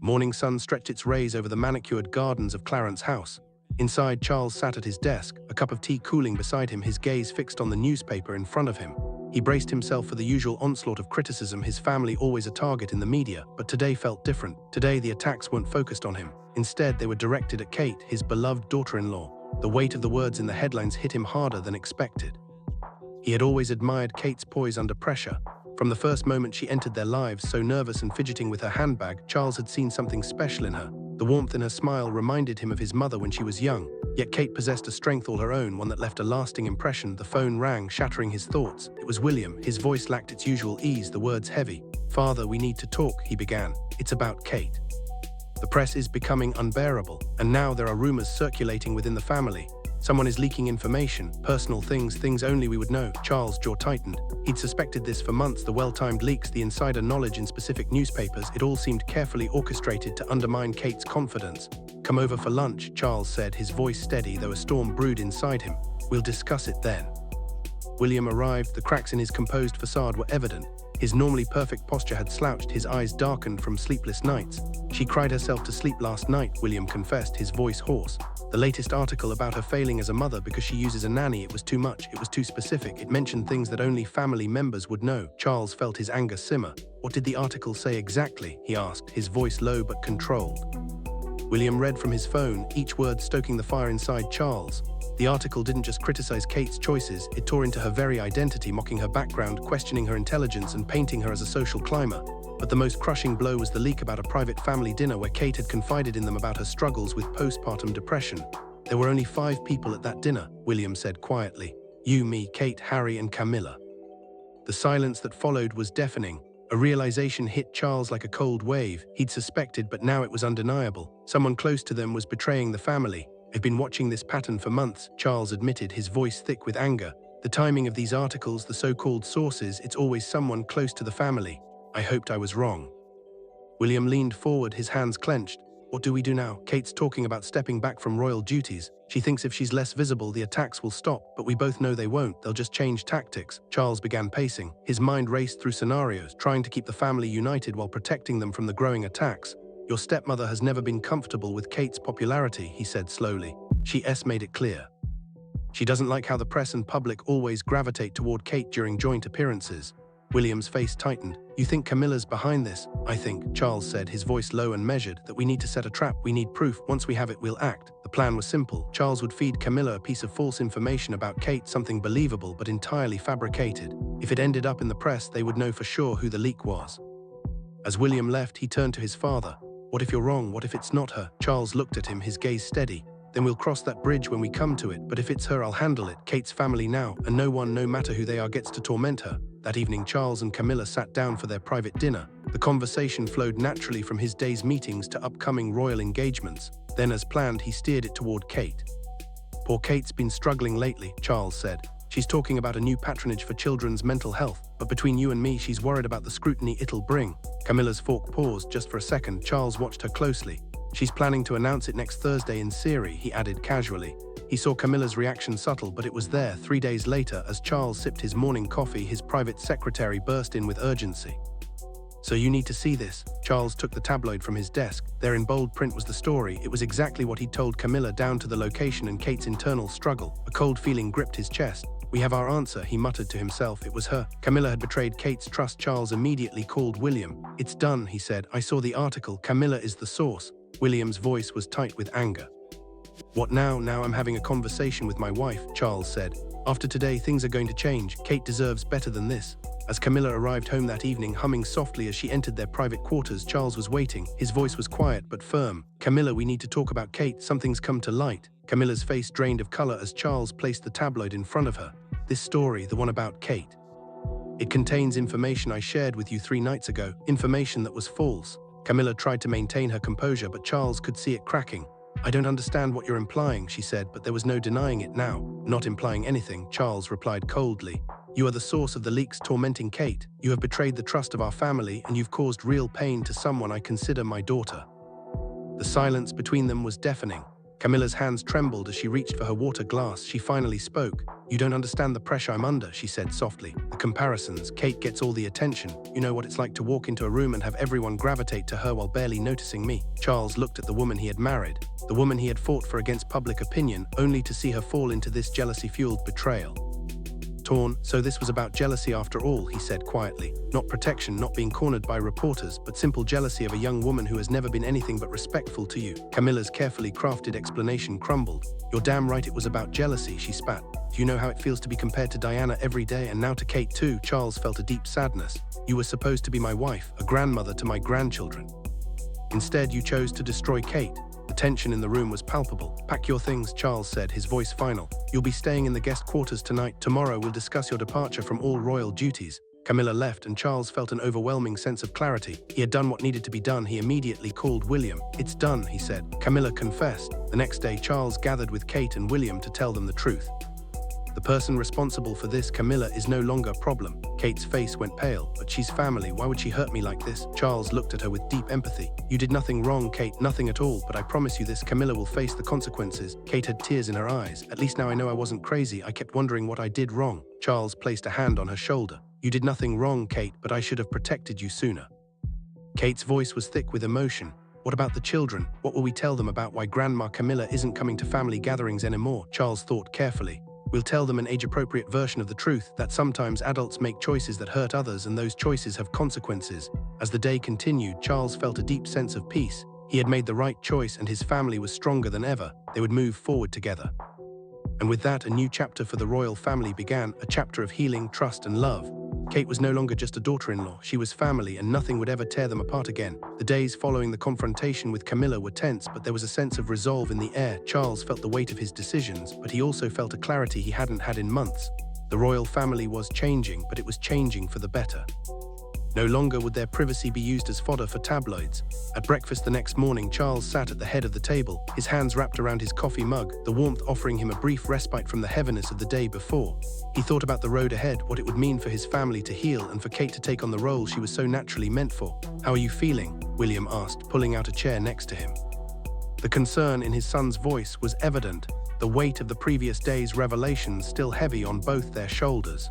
Morning sun stretched its rays over the manicured gardens of Clarence House. Inside, Charles sat at his desk, a cup of tea cooling beside him, his gaze fixed on the newspaper in front of him. He braced himself for the usual onslaught of criticism, his family always a target in the media, but today felt different. Today the attacks weren't focused on him. Instead, they were directed at Kate, his beloved daughter-in-law. The weight of the words in the headlines hit him harder than expected. He had always admired Kate's poise under pressure. From the first moment she entered their lives, so nervous and fidgeting with her handbag, Charles had seen something special in her. The warmth in her smile reminded him of his mother when she was young. Yet Kate possessed a strength all her own, one that left a lasting impression. The phone rang, shattering his thoughts. It was William. His voice lacked its usual ease, the words heavy. "Father, we need to talk," he began. "It's about Kate. The press is becoming unbearable, and now there are rumors circulating within the family. Someone is leaking information, personal things only we would know." Charles' jaw tightened. He'd suspected this for months, the well-timed leaks, the insider knowledge in specific newspapers. It all seemed carefully orchestrated to undermine Kate's confidence. "Come over for lunch," Charles said, his voice steady, though a storm brewed inside him. "We'll discuss it then." William arrived. The cracks in his composed facade were evident. His normally perfect posture had slouched, his eyes darkened from sleepless nights. "She cried herself to sleep last night," William confessed, his voice hoarse. "The latest article about her failing as a mother because she uses a nanny, it was too much, it was too specific, it mentioned things that only family members would know." Charles felt his anger simmer. "What did the article say exactly?" he asked, his voice low but controlled. William read from his phone, each word stoking the fire inside Charles. The article didn't just criticize Kate's choices, it tore into her very identity, mocking her background, questioning her intelligence, and painting her as a social climber. But the most crushing blow was the leak about a private family dinner where Kate had confided in them about her struggles with postpartum depression. "There were only 5 people at that dinner," William said quietly. "You, me, Kate, Harry, and Camilla." The silence that followed was deafening. A realization hit Charles like a cold wave. He'd suspected, but now it was undeniable. Someone close to them was betraying the family. "I've been watching this pattern for months," Charles admitted, his voice thick with anger. "The timing of these articles, the so-called sources, it's always someone close to the family. I hoped I was wrong." William leaned forward, his hands clenched. "What do we do now? Kate's talking about stepping back from royal duties. She thinks if she's less visible, the attacks will stop, but we both know they won't. They'll just change tactics." Charles began pacing. His mind raced through scenarios, trying to keep the family united while protecting them from the growing attacks. "Your stepmother has never been comfortable with Kate's popularity," he said slowly. She's made it clear. "She doesn't like how the press and public always gravitate toward Kate during joint appearances." William's face tightened. "You think Camilla's behind this?" "I think," Charles said, his voice low and measured, "that we need to set a trap. We need proof. Once we have it, we'll act." The plan was simple. Charles would feed Camilla a piece of false information about Kate, something believable but entirely fabricated. If it ended up in the press, they would know for sure who the leak was. As William left, he turned to his father. "What if you're wrong? What if it's not her?" Charles looked at him, his gaze steady. "Then we'll cross that bridge when we come to it. But if it's her, I'll handle it. Kate's family now, and no one, no matter who they are, gets to torment her." That evening, Charles and Camilla sat down for their private dinner. The conversation flowed naturally from his day's meetings to upcoming royal engagements. Then, as planned, he steered it toward Kate. "Poor Kate's been struggling lately," Charles said. "She's talking about a new patronage for children's mental health, but between you and me, she's worried about the scrutiny it'll bring." Camilla's fork paused just for a second. Charles watched her closely. "She's planning to announce it next Thursday in Siri," he added casually. He saw Camilla's reaction subtle, but it was there. 3 days later, as Charles sipped his morning coffee, his private secretary burst in with urgency. "So you need to see this." Charles took the tabloid from his desk. There in bold print was the story. It was exactly what he'd told Camilla, down to the location and Kate's internal struggle. A cold feeling gripped his chest. "We have our answer," he muttered to himself. It was her. Camilla had betrayed Kate's trust. Charles immediately called William. "It's done," he said. "I saw the article. Camilla is the source." William's voice was tight with anger. "What now? Now I'm having a conversation with my wife," Charles said. "After today, things are going to change. Kate deserves better than this." As Camilla arrived home that evening, humming softly as she entered their private quarters, Charles was waiting. His voice was quiet but firm. "Camilla, we need to talk about Kate. Something's come to light." Camilla's face drained of color as Charles placed the tabloid in front of her. "This story, the one about Kate. It contains information I shared with you 3 nights ago, information that was false." Camilla tried to maintain her composure, but Charles could see it cracking. "I don't understand what you're implying," she said, but there was no denying it now. "Not implying anything," Charles replied coldly. "You are the source of the leaks tormenting Kate. You have betrayed the trust of our family, and you've caused real pain to someone I consider my daughter." The silence between them was deafening. Camilla's hands trembled as she reached for her water glass. She finally spoke. "You don't understand the pressure I'm under," she said softly. "The comparisons. Kate gets all the attention. You know what it's like to walk into a room and have everyone gravitate to her while barely noticing me." Charles looked at the woman he had married, the woman he had fought for against public opinion, only to see her fall into this jealousy-fueled betrayal. Torn, so this was about jealousy after all, he said quietly. Not protection, not being cornered by reporters, but simple jealousy of a young woman who has never been anything but respectful to you. Camilla's carefully crafted explanation crumbled. "You're damn right it was about jealousy," she spat. "Do you know how it feels to be compared to Diana every day, and now to Kate too?" Charles felt a deep sadness. "You were supposed to be my wife, a grandmother to my grandchildren. Instead, you chose to destroy Kate." The tension in the room was palpable. "Pack your things," Charles said, his voice final. "You'll be staying in the guest quarters tonight. Tomorrow we'll discuss your departure from all royal duties." Camilla left, and Charles felt an overwhelming sense of clarity. He had done what needed to be done. He immediately called William. "It's done," he said. Camilla confessed. The next day, Charles gathered with Kate and William to tell them the truth. "The person responsible for this, Camilla, is no longer a problem." Kate's face went pale. "But she's family. Why would she hurt me like this?" Charles looked at her with deep empathy. "You did nothing wrong, Kate, nothing at all, but I promise you this, Camilla will face the consequences." Kate had tears in her eyes. "At least now I know I wasn't crazy. I kept wondering what I did wrong." Charles placed a hand on her shoulder. "You did nothing wrong, Kate, but I should have protected you sooner." Kate's voice was thick with emotion. "What about the children? What will we tell them about why Grandma Camilla isn't coming to family gatherings anymore?" Charles thought carefully. "We'll tell them an age-appropriate version of the truth, that sometimes adults make choices that hurt others and those choices have consequences." As the day continued, Charles felt a deep sense of peace. He had made the right choice and his family was stronger than ever. They would move forward together. And with that, a new chapter for the royal family began, a chapter of healing, trust, and love. Kate was no longer just a daughter-in-law. She was family, and nothing would ever tear them apart again. The days following the confrontation with Camilla were tense, but there was a sense of resolve in the air. Charles felt the weight of his decisions, but he also felt a clarity he hadn't had in months. The royal family was changing, but it was changing for the better. No longer would their privacy be used as fodder for tabloids. At breakfast the next morning, Charles sat at the head of the table, his hands wrapped around his coffee mug, the warmth offering him a brief respite from the heaviness of the day before. He thought about the road ahead, what it would mean for his family to heal and for Kate to take on the role she was so naturally meant for. "How are you feeling?" William asked, pulling out a chair next to him. The concern in his son's voice was evident, the weight of the previous day's revelations still heavy on both their shoulders.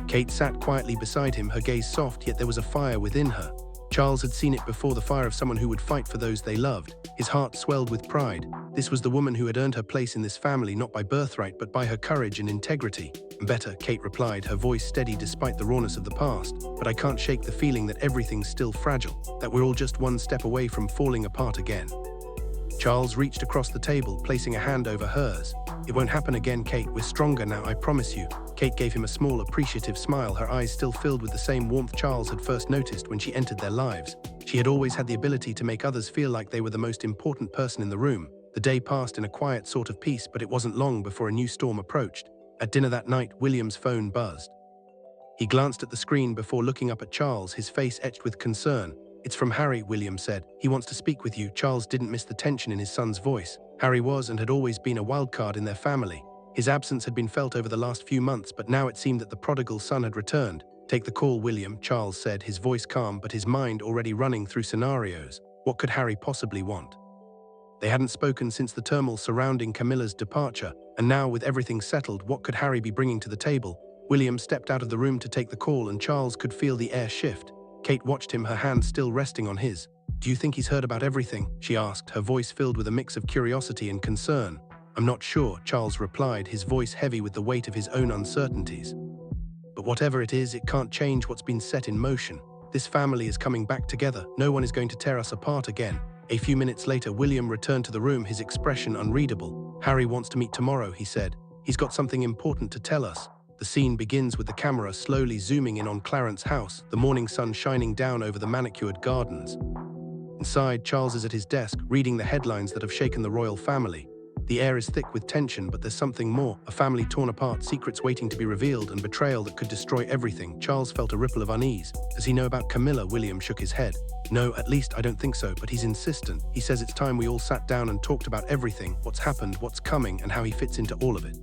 Kate sat quietly beside him, her gaze soft, yet there was a fire within her. Charles had seen it before, the fire of someone who would fight for those they loved. His heart swelled with pride. This was the woman who had earned her place in this family, not by birthright, but by her courage and integrity. "Better," Kate replied, her voice steady despite the rawness of the past. "But I can't shake the feeling that everything's still fragile, that we're all just one step away from falling apart again." Charles reached across the table, placing a hand over hers. "It won't happen again, Kate. We're stronger now, I promise you." Kate gave him a small, appreciative smile, her eyes still filled with the same warmth Charles had first noticed when she entered their lives. She had always had the ability to make others feel like they were the most important person in the room. The day passed in a quiet sort of peace, but it wasn't long before a new storm approached. At dinner that night, William's phone buzzed. He glanced at the screen before looking up at Charles, his face etched with concern. "It's from Harry," William said. "He wants to speak with you." Charles didn't miss the tension in his son's voice. Harry was and had always been a wildcard in their family. His absence had been felt over the last few months, but now it seemed that the prodigal son had returned. "Take the call, William," Charles said, his voice calm but his mind already running through scenarios. What could Harry possibly want? They hadn't spoken since the turmoil surrounding Camilla's departure, and now with everything settled, what could Harry be bringing to the table? William stepped out of the room to take the call, and Charles could feel the air shift. Kate watched him, her hand still resting on his. "Do you think he's heard about everything?" she asked, her voice filled with a mix of curiosity and concern. "I'm not sure," Charles replied, his voice heavy with the weight of his own uncertainties. "But whatever it is, it can't change what's been set in motion. This family is coming back together. No one is going to tear us apart again." A few minutes later, William returned to the room, his expression unreadable. "Harry wants to meet tomorrow," he said. "He's got something important to tell us." The scene begins with the camera slowly zooming in on Clarence's house, the morning sun shining down over the manicured gardens. Inside, Charles is at his desk, reading the headlines that have shaken the royal family. The air is thick with tension, but there's something more. A family torn apart, secrets waiting to be revealed, and betrayal that could destroy everything. Charles felt a ripple of unease. "Does he know about Camilla?" William shook his head. "No, at least I don't think so, but he's insistent. He says it's time we all sat down and talked about everything, what's happened, what's coming, and how he fits into all of it."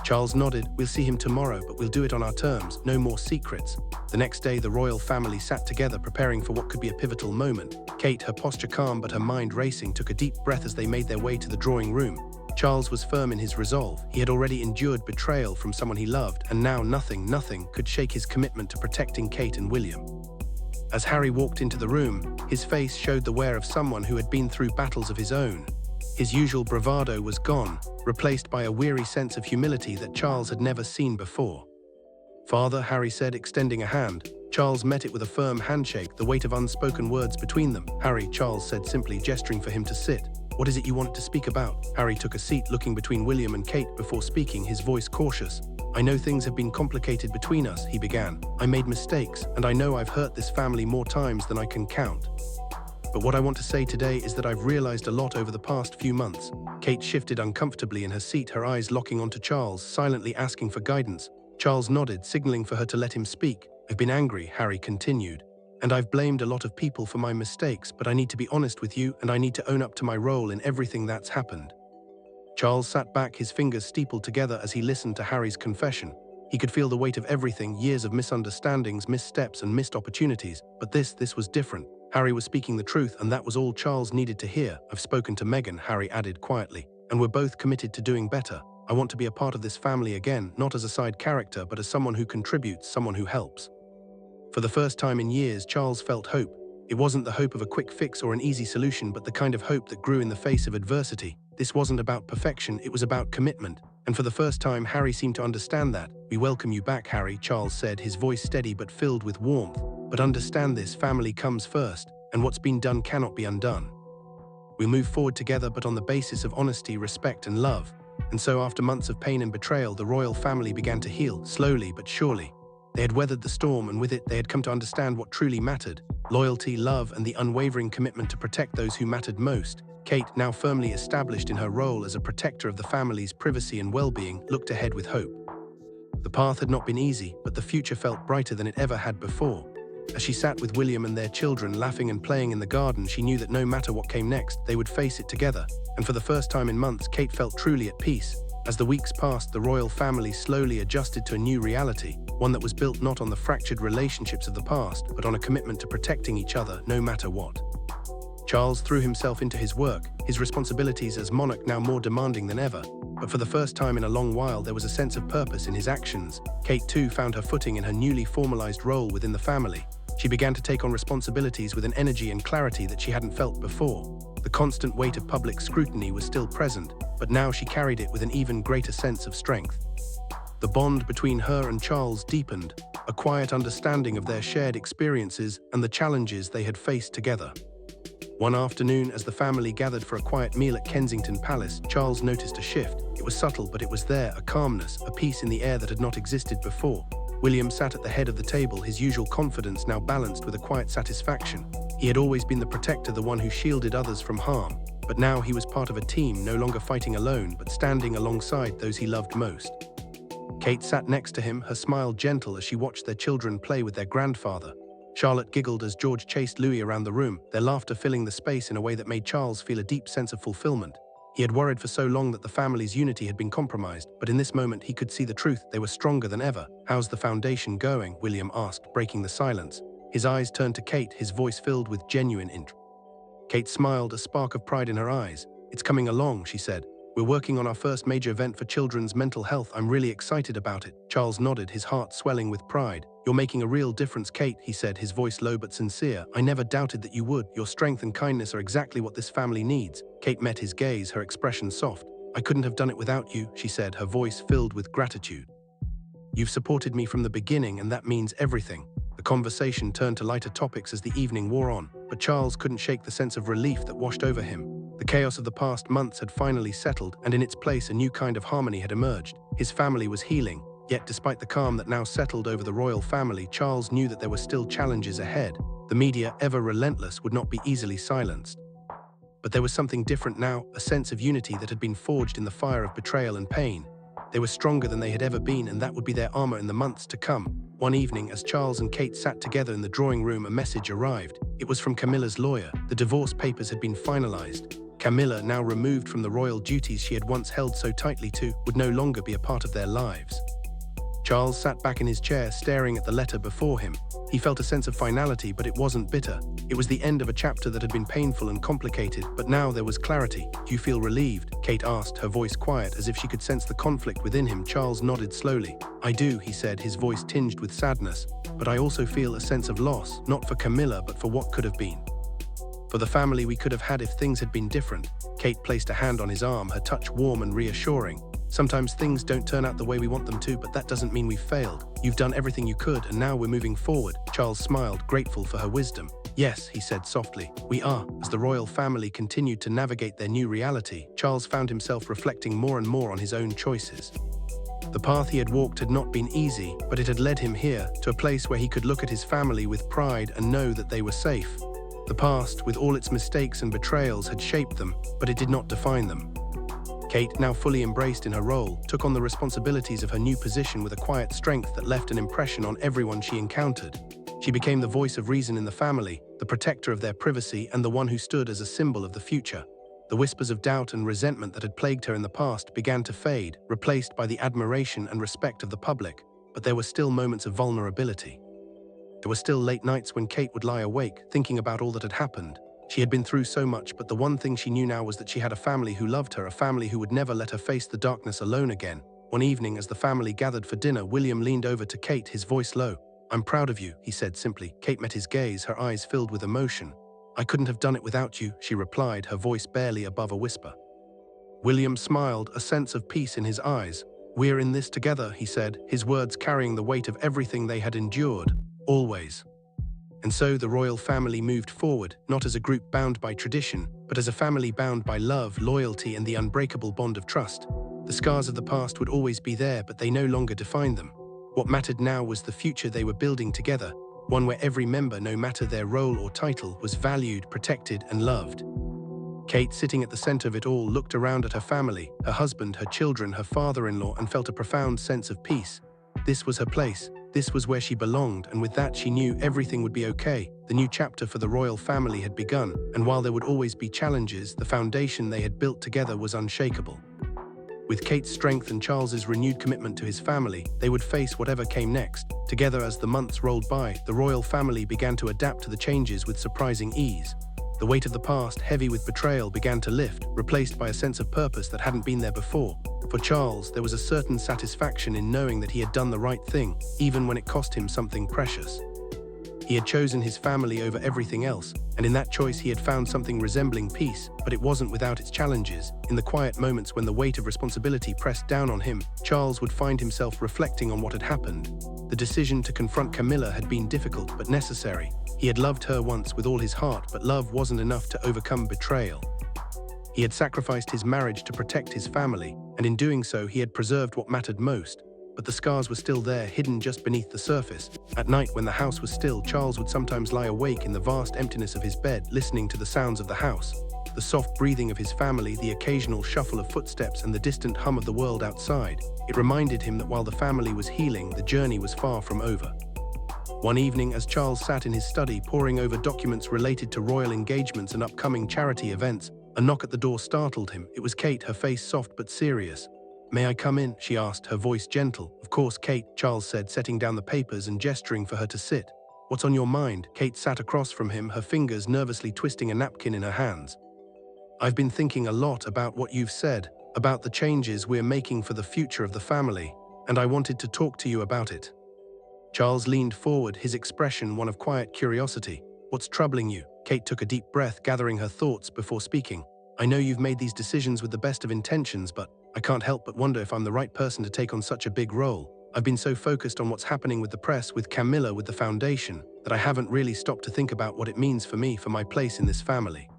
Charles nodded. We'll see him tomorrow, but we'll do it on our terms. No more secrets. The next day, the royal family sat together, preparing for what could be a pivotal moment. Kate, her posture calm but her mind racing, took a deep breath as they made their way to the drawing room. Charles was firm in his resolve. He had already endured betrayal from someone he loved, and now nothing could shake his commitment to protecting Kate and William. As Harry walked into the room, his face showed the wear of someone who had been through battles of his own. His usual bravado was gone, replaced by a weary sense of humility that Charles had never seen before. "Father," Harry said, extending a hand. Charles met it with a firm handshake, the weight of unspoken words between them. "Harry," Charles said simply, gesturing for him to sit. "What is it you want to speak about?" Harry took a seat, looking between William and Kate before speaking, his voice cautious. "I know things have been complicated between us," he began. "I made mistakes, and I know I've hurt this family more times than I can count. But what I want to say today is that I've realized a lot over the past few months." Kate shifted uncomfortably in her seat, her eyes locking onto Charles, silently asking for guidance. Charles nodded, signaling for her to let him speak. "I've been angry," Harry continued, "and I've blamed a lot of people for my mistakes, but I need to be honest with you, and I need to own up to my role in everything that's happened." Charles sat back, his fingers steepled together as he listened to Harry's confession. He could feel the weight of everything, years of misunderstandings, missteps, and missed opportunities. But this was different. Harry was speaking the truth, and that was all Charles needed to hear. "I've spoken to Meghan," Harry added quietly, "and we're both committed to doing better. I want to be a part of this family again, not as a side character, but as someone who contributes, someone who helps." For the first time in years, Charles felt hope. It wasn't the hope of a quick fix or an easy solution, but the kind of hope that grew in the face of adversity. This wasn't about perfection, it was about commitment. And for the first time, Harry seemed to understand that. "We welcome you back, Harry," Charles said, his voice steady but filled with warmth. "But understand this, family comes first, and what's been done cannot be undone. We'll move forward together, but on the basis of honesty, respect, and love." And so, after months of pain and betrayal, the royal family began to heal, slowly but surely. They had weathered the storm, and with it, they had come to understand what truly mattered: loyalty, love, and the unwavering commitment to protect those who mattered most. Kate, now firmly established in her role as a protector of the family's privacy and well-being, looked ahead with hope. The path had not been easy, but the future felt brighter than it ever had before. As she sat with William and their children, laughing and playing in the garden, she knew that no matter what came next, they would face it together. And for the first time in months, Kate felt truly at peace. As the weeks passed, the royal family slowly adjusted to a new reality, one that was built not on the fractured relationships of the past, but on a commitment to protecting each other, no matter what. Charles threw himself into his work, his responsibilities as monarch now more demanding than ever. But for the first time in a long while, there was a sense of purpose in his actions. Kate, too, found her footing in her newly formalized role within the family. She began to take on responsibilities with an energy and clarity that she hadn't felt before. The constant weight of public scrutiny was still present, but now she carried it with an even greater sense of strength. The bond between her and Charles deepened, a quiet understanding of their shared experiences and the challenges they had faced together. One afternoon, as the family gathered for a quiet meal at Kensington Palace, Charles noticed a shift. It was subtle, but it was there, a calmness, a peace in the air that had not existed before. William sat at the head of the table, his usual confidence now balanced with a quiet satisfaction. He had always been the protector, the one who shielded others from harm. But now he was part of a team, no longer fighting alone, but standing alongside those he loved most. Kate sat next to him, her smile gentle as she watched their children play with their grandfather. Charlotte giggled as George chased Louis around the room, their laughter filling the space in a way that made Charles feel a deep sense of fulfillment. He had worried for so long that the family's unity had been compromised, but in this moment he could see the truth. They were stronger than ever. "How's the foundation going?" William asked, breaking the silence. His eyes turned to Kate, his voice filled with genuine interest. Kate smiled, a spark of pride in her eyes. "It's coming along," she said. "We're working on our first major event for children's mental health. I'm really excited about it." Charles nodded, his heart swelling with pride. "You're making a real difference, Kate," he said, his voice low but sincere. "I never doubted that you would. Your strength and kindness are exactly what this family needs." Kate met his gaze, her expression soft. "I couldn't have done it without you," she said, her voice filled with gratitude. "You've supported me from the beginning, and that means everything." The conversation turned to lighter topics as the evening wore on, but Charles couldn't shake the sense of relief that washed over him. The chaos of the past months had finally settled, and in its place a new kind of harmony had emerged. His family was healing. Yet despite the calm that now settled over the royal family, Charles knew that there were still challenges ahead. The media, ever relentless, would not be easily silenced. But there was something different now, a sense of unity that had been forged in the fire of betrayal and pain. They were stronger than they had ever been, and that would be their armor in the months to come. One evening, as Charles and Kate sat together in the drawing room, a message arrived. It was from Camilla's lawyer. The divorce papers had been finalized. Camilla, now removed from the royal duties she had once held so tightly to, would no longer be a part of their lives. Charles sat back in his chair, staring at the letter before him. He felt a sense of finality, but it wasn't bitter. It was the end of a chapter that had been painful and complicated, but now there was clarity. "Do you feel relieved?" Kate asked, her voice quiet, as if she could sense the conflict within him. Charles nodded slowly. "I do," he said, his voice tinged with sadness. "But I also feel a sense of loss, not for Camilla, but for what could have been. For the family we could have had if things had been different." Kate placed a hand on his arm, her touch warm and reassuring. "Sometimes things don't turn out the way we want them to, but that doesn't mean we've failed. You've done everything you could, and now we're moving forward." Charles smiled, grateful for her wisdom. "Yes," he said softly, "we are." As the royal family continued to navigate their new reality, Charles found himself reflecting more and more on his own choices. The path he had walked had not been easy, but it had led him here, to a place where he could look at his family with pride and know that they were safe. The past, with all its mistakes and betrayals, had shaped them, but it did not define them. Kate, now fully embraced in her role, took on the responsibilities of her new position with a quiet strength that left an impression on everyone she encountered. She became the voice of reason in the family, the protector of their privacy, and the one who stood as a symbol of the future. The whispers of doubt and resentment that had plagued her in the past began to fade, replaced by the admiration and respect of the public, but there were still moments of vulnerability. There were still late nights when Kate would lie awake, thinking about all that had happened. She had been through so much, but the one thing she knew now was that she had a family who loved her, a family who would never let her face the darkness alone again. One evening, as the family gathered for dinner, William leaned over to Kate, his voice low. "I'm proud of you," he said simply. Kate met his gaze, her eyes filled with emotion. "I couldn't have done it without you," she replied, her voice barely above a whisper. William smiled, a sense of peace in his eyes. "We're in this together," he said, his words carrying the weight of everything they had endured. "Always." And so the royal family moved forward, not as a group bound by tradition, but as a family bound by love, loyalty, and the unbreakable bond of trust. The scars of the past would always be there, but they no longer defined them. What mattered now was the future they were building together, one where every member, no matter their role or title, was valued, protected, and loved. Kate, sitting at the center of it all, looked around at her family, her husband, her children, her father-in-law, and felt a profound sense of peace. This was her place. This was where she belonged, and with that she knew everything would be okay. The new chapter for the royal family had begun, and while there would always be challenges, the foundation they had built together was unshakable. With Kate's strength and Charles's renewed commitment to his family, they would face whatever came next. Together, as the months rolled by, the royal family began to adapt to the changes with surprising ease. The weight of the past, heavy with betrayal, began to lift, replaced by a sense of purpose that hadn't been there before. For Charles, there was a certain satisfaction in knowing that he had done the right thing, even when it cost him something precious. He had chosen his family over everything else, and in that choice he had found something resembling peace, but it wasn't without its challenges. In the quiet moments when the weight of responsibility pressed down on him, Charles would find himself reflecting on what had happened. The decision to confront Camilla had been difficult but necessary. He had loved her once with all his heart, but love wasn't enough to overcome betrayal. He had sacrificed his marriage to protect his family, and in doing so he had preserved what mattered most. But the scars were still there, hidden just beneath the surface. At night, when the house was still, Charles would sometimes lie awake in the vast emptiness of his bed, listening to the sounds of the house. The soft breathing of his family, the occasional shuffle of footsteps, and the distant hum of the world outside. It reminded him that while the family was healing, the journey was far from over. One evening, as Charles sat in his study poring over documents related to royal engagements and upcoming charity events, a knock at the door startled him. It was Kate, her face soft but serious. "May I come in?" she asked, her voice gentle. "Of course, Kate," Charles said, setting down the papers and gesturing for her to sit. "What's on your mind?" Kate sat across from him, her fingers nervously twisting a napkin in her hands. "I've been thinking a lot about what you've said, about the changes we're making for the future of the family, and I wanted to talk to you about it." Charles leaned forward, his expression one of quiet curiosity. "What's troubling you?" Kate took a deep breath, gathering her thoughts before speaking. "I know you've made these decisions with the best of intentions, but I can't help but wonder if I'm the right person to take on such a big role. I've been so focused on what's happening with the press, with Camilla, with the foundation, that I haven't really stopped to think about what it means for me, for my place in this family."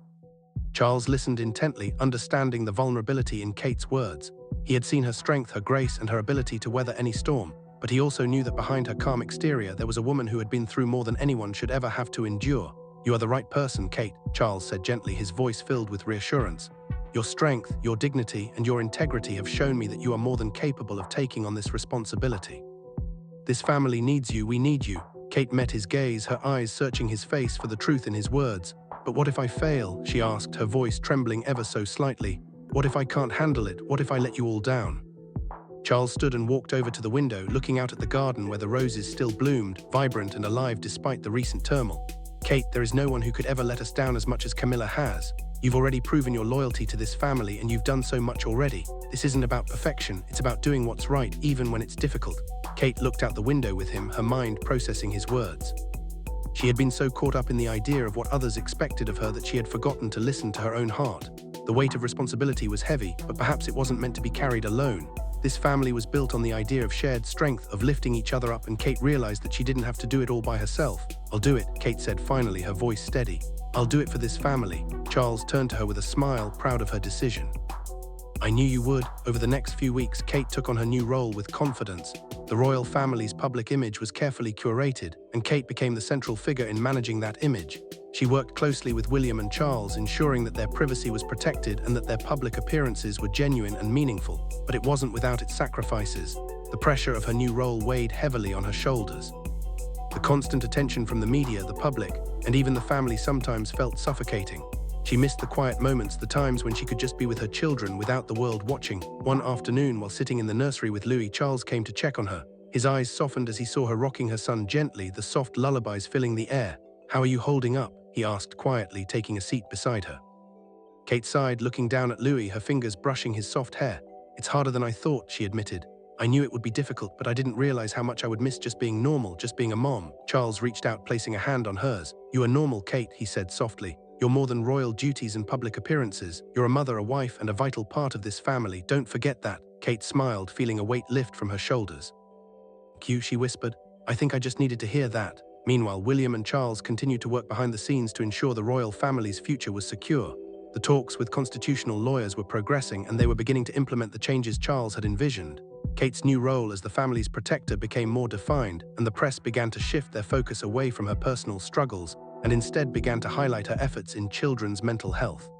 Charles listened intently, understanding the vulnerability in Kate's words. He had seen her strength, her grace, and her ability to weather any storm, but he also knew that behind her calm exterior there was a woman who had been through more than anyone should ever have to endure. "You are the right person, Kate," Charles said gently, his voice filled with reassurance. "Your strength, your dignity, and your integrity have shown me that you are more than capable of taking on this responsibility. This family needs you, we need you." Kate met his gaze, her eyes searching his face for the truth in his words. "But what if I fail?" she asked, her voice trembling ever so slightly. "What if I can't handle it? What if I let you all down?" Charles stood and walked over to the window, looking out at the garden where the roses still bloomed, vibrant and alive despite the recent turmoil. "Kate, there is no one who could ever let us down as much as Camilla has. You've already proven your loyalty to this family, and you've done so much already. This isn't about perfection, it's about doing what's right, even when it's difficult." Kate looked out the window with him, her mind processing his words. She had been so caught up in the idea of what others expected of her that she had forgotten to listen to her own heart. The weight of responsibility was heavy, but perhaps it wasn't meant to be carried alone. This family was built on the idea of shared strength, of lifting each other up, and Kate realized that she didn't have to do it all by herself. "I'll do it," Kate said finally, her voice steady. "I'll do it for this family." Charles turned to her with a smile, proud of her decision. "I knew you would." Over the next few weeks, Kate took on her new role with confidence. The royal family's public image was carefully curated, and Kate became the central figure in managing that image. She worked closely with William and Charles, ensuring that their privacy was protected and that their public appearances were genuine and meaningful. But it wasn't without its sacrifices. The pressure of her new role weighed heavily on her shoulders. The constant attention from the media, the public, and even the family sometimes felt suffocating. She missed the quiet moments, the times when she could just be with her children without the world watching. One afternoon, while sitting in the nursery with Louis, Charles came to check on her. His eyes softened as he saw her rocking her son gently, the soft lullabies filling the air. "How are you holding up?" he asked quietly, taking a seat beside her. Kate sighed, looking down at Louis, her fingers brushing his soft hair. "It's harder than I thought," she admitted. "I knew it would be difficult, but I didn't realize how much I would miss just being normal, just being a mom." Charles reached out, placing a hand on hers. "You are normal, Kate," he said softly. "You're more than royal duties and public appearances. You're a mother, a wife, and a vital part of this family. Don't forget that." Kate smiled, feeling a weight lift from her shoulders. "Thank you," she whispered. "I think I just needed to hear that." Meanwhile, William and Charles continued to work behind the scenes to ensure the royal family's future was secure. The talks with constitutional lawyers were progressing, and they were beginning to implement the changes Charles had envisioned. Kate's new role as the family's protector became more defined, and the press began to shift their focus away from her personal struggles and instead began to highlight her efforts in children's mental health.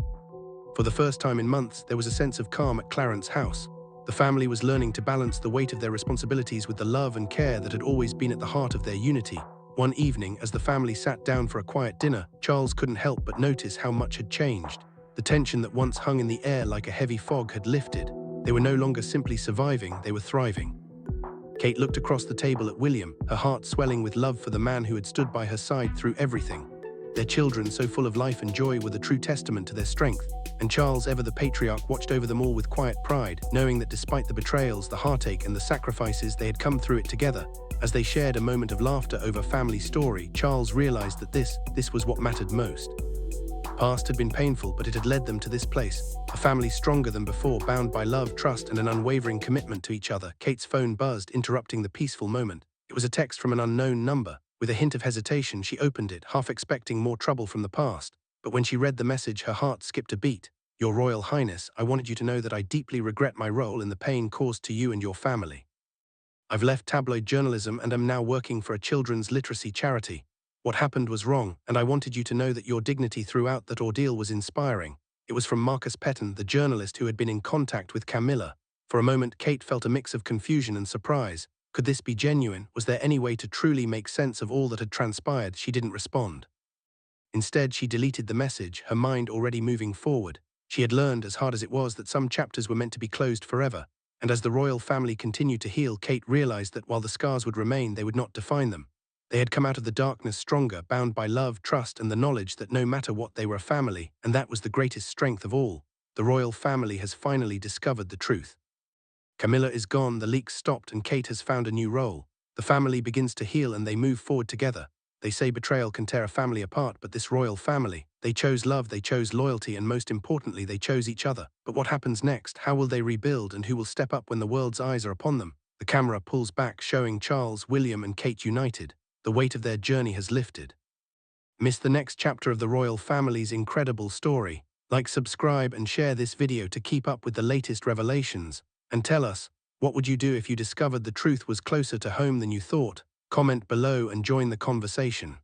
For the first time in months, there was a sense of calm at Clarence House. The family was learning to balance the weight of their responsibilities with the love and care that had always been at the heart of their unity. One evening, as the family sat down for a quiet dinner, Charles couldn't help but notice how much had changed. The tension that once hung in the air like a heavy fog had lifted. They were no longer simply surviving, they were thriving. Kate looked across the table at William, her heart swelling with love for the man who had stood by her side through everything. Their children, so full of life and joy, were the true testament to their strength. And Charles, ever the patriarch, watched over them all with quiet pride, knowing that despite the betrayals, the heartache, and the sacrifices, they had come through it together. As they shared a moment of laughter over family story, Charles realized that this was what mattered most. Past had been painful, but it had led them to this place, a family stronger than before, bound by love, trust, and an unwavering commitment to each other. Kate's phone buzzed, interrupting the peaceful moment. It was a text from an unknown number. With a hint of hesitation, she opened it, half expecting more trouble from the past. But when she read the message, her heart skipped a beat. "Your Royal Highness, I wanted you to know that I deeply regret my role in the pain caused to you and your family. I've left tabloid journalism and am now working for a children's literacy charity. What happened was wrong, and I wanted you to know that your dignity throughout that ordeal was inspiring." It was from Marcus Petton, the journalist who had been in contact with Camilla. For a moment, Kate felt a mix of confusion and surprise. Could this be genuine? Was there any way to truly make sense of all that had transpired? She didn't respond. Instead, she deleted the message, her mind already moving forward. She had learned, as hard as it was, that some chapters were meant to be closed forever. And as the royal family continued to heal, Kate realized that while the scars would remain, they would not define them. They had come out of the darkness stronger, bound by love, trust, and the knowledge that no matter what, they were a family, and that was the greatest strength of all. The royal family has finally discovered the truth. Camilla is gone, the leaks stopped, and Kate has found a new role. The family begins to heal and they move forward together. They say betrayal can tear a family apart, but this royal family, they chose love, they chose loyalty, and most importantly, they chose each other. But what happens next? How will they rebuild, and who will step up when the world's eyes are upon them? The camera pulls back, showing Charles, William, and Kate united. The weight of their journey has lifted. Miss the next chapter of the royal family's incredible story? Like, subscribe, and share this video to keep up with the latest revelations. And tell us, what would you do if you discovered the truth was closer to home than you thought? Comment below and join the conversation.